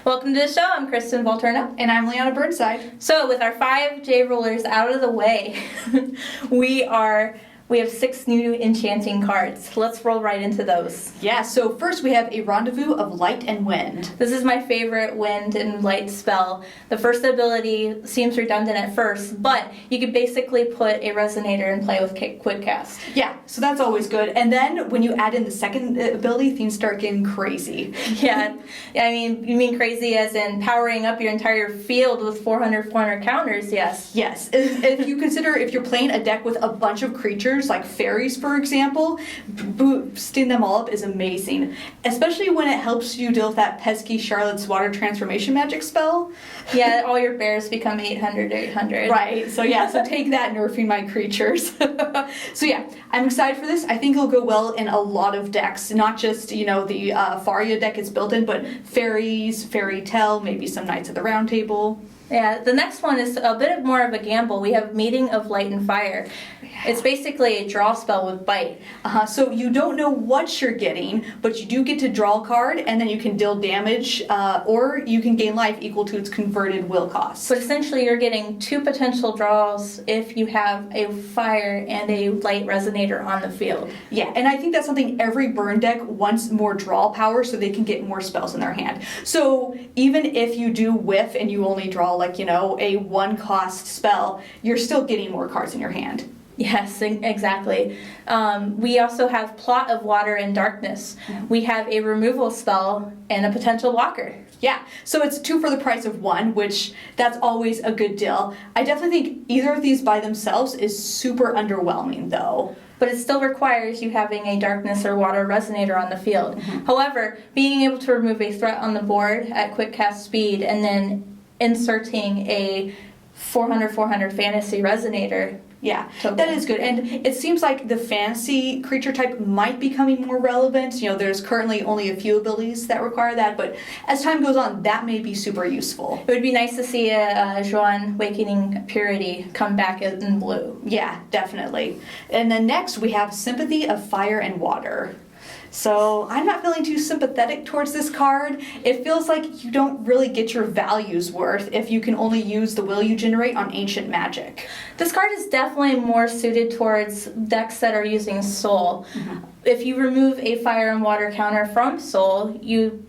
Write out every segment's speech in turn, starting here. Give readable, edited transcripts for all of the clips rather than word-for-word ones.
Welcome to the show. I'm Kristen Volturno. And I'm Liana Burnside. So with our 5 J rulers out of the way, we have 6 new enchanting cards. Let's roll right into those. Yeah, so first we have a Rendezvous of Light and Wind. This is my favorite wind and light spell. The first ability seems redundant at first, but you could basically put a resonator and play with quick cast. Yeah, so that's always good. And then when you add in the second ability, things start getting crazy. Yeah, I mean, you mean crazy as in powering up your entire field with 400 counters, yes. Yes, if you consider if you're playing a deck with a bunch of creatures, like fairies, for example, boosting them all up is amazing. Especially when it helps you deal with that pesky Charlotte's Water transformation magic spell. Yeah, all your bears become 800. Right, so yeah, so take that, nerfing my creatures. So yeah, I'm excited for this. I think it'll go well in a lot of decks, not just, the Faria deck it's built in, but fairies, fairy tale, maybe some Knights of the Round Table. Yeah, the next one is a bit more of a gamble. We have Meeting of Light and Fire. It's basically a draw spell with bite. So you don't know what you're getting, but you do get to draw a card, and then you can deal damage, or you can gain life equal to its converted will cost. But essentially you're getting 2 potential draws if you have a fire and a light resonator on the field. Yeah, and I think that's something every burn deck wants, more draw power so they can get more spells in their hand. So even if you do whiff and you only draw a 1 cost spell, you're still getting more cards in your hand. Yes, exactly. We also have Plot of Water and Darkness. We have a removal spell and a potential blocker. Yeah, so it's 2 for the price of 1, which that's always a good deal. I definitely think either of these by themselves is super underwhelming, though. But it still requires you having a darkness or water resonator on the field. However, being able to remove a threat on the board at quick cast speed and then inserting a 400 fantasy resonator. Yeah, that is good. And it seems like the fantasy creature type might be becoming more relevant. There's currently only a few abilities that require that, but as time goes on, that may be super useful. It would be nice to see a Joan Awakening Purity come back in blue. Yeah, definitely. And then next we have Sympathy of Fire and Water. So I'm not feeling too sympathetic towards this card. It feels like you don't really get your value's worth if you can only use the will you generate on ancient magic. This card is definitely more suited towards decks that are using soul. If you remove a fire and water counter from soul, you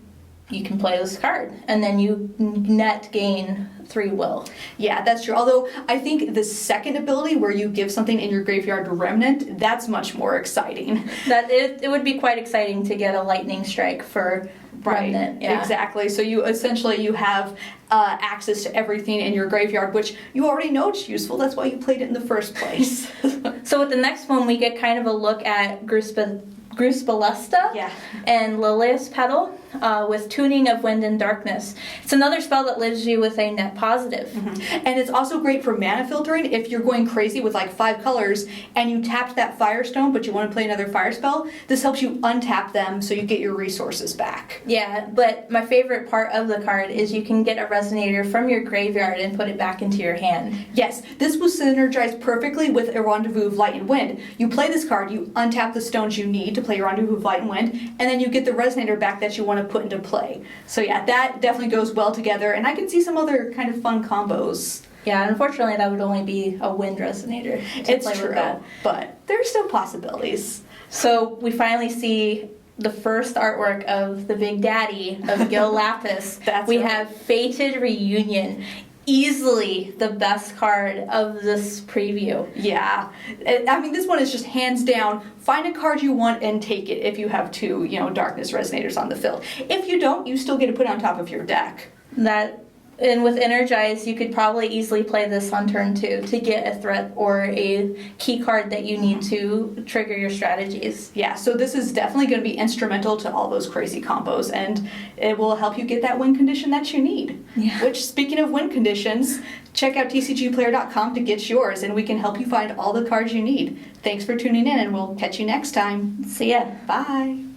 can play this card, and then you net gain 3 will. Yeah, that's true. Although I think the second ability where you give something in your graveyard to Remnant, that's much more exciting. That it would be quite exciting to get a lightning strike for Remnant. Yeah. Exactly. So you have access to everything in your graveyard, which you already know it's useful. That's why you played it in the first place. So with the next one, we get kind of a look at Gruspalesta and Lilius Petal with Tuning of Wind and Darkness. It's another spell that leaves you with a net positive. And it's also great for mana filtering if you're going crazy with 5 colors and you tapped that Firestone but you want to play another fire spell. This helps you untap them so you get your resources back. Yeah, but my favorite part of the card is you can get a resonator from your graveyard and put it back into your hand. Yes, this will synergize perfectly with a Rendezvous of Light and Wind. You play this card, you untap the stones you need to play your Rendezvous of Light and Wind, and then you get the resonator back that you want to put into play. So yeah, that definitely goes well together, and I can see some other kind of fun combos. Yeah, unfortunately that would only be a wind resonator. It's true, but there's still possibilities. So we finally see the first artwork of the Big Daddy of Gil Lapis. We have Fated Reunion. Easily the best card of this preview. Yeah. I mean, this one is just hands down, find a card you want and take it if you have 2, darkness resonators on the field. If you don't, you still get to put it on top of your deck. And with Energize, you could probably easily play this on turn 2 to get a threat or a key card that you need to trigger your strategies. Yeah, so this is definitely going to be instrumental to all those crazy combos, and it will help you get that win condition that you need. Yeah. Which, speaking of win conditions, check out TCGplayer.com to get yours, and we can help you find all the cards you need. Thanks for tuning in, and we'll catch you next time. See ya. Bye.